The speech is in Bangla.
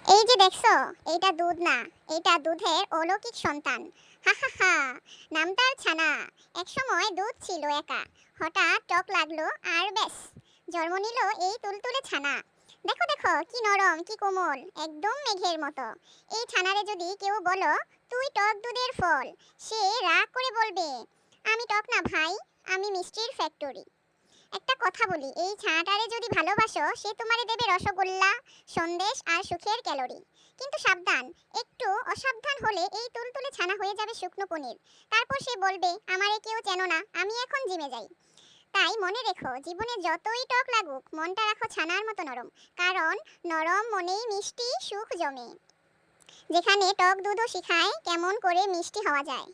এই যে দেখছো, এইটা দুধ না, এইটা দুধের অলৌকিক সন্তান। হা হা হা। নামটার ছানা। একসময় দুধ ছিল একা, হঠাৎ টক লাগলো আর ব্যাস জন্ম নিল এই তুলতুলে ছানা। দেখো দেখো কি নরম কি কোমল, একদম মেঘের মতো। এই ছানারে যদি কেউ বলো তুই টক দুধের ফল, সে রাগ করে বলবে আমি টক না ভাই, আমি মিষ্টির ফ্যাক্টরি। একটা কথা বলি, এই ছানাটারে যদি ভালোবাসো সে তোমারে দেবে রসগোল্লা, সন্দেশ আর সুখের ক্যালোরি। কিন্তু সাবধান, একটু অসাবধান হলে এই তুলতুলে ছানা হয়ে যাবে শুকনো পনির। তারপর সে বলবে আমারে কেউ চেনো না, আমি এখন জিমে যাই। তাই মনে রেখো, জীবনে যতই টক লাগুক মনটা রাখো ছানার মতো নরম। কারণ নরম মনেই মিষ্টি সুখ জমে। যেখানে টক দুধও শিখায় কেমন করে মিষ্টি হওয়া যায়।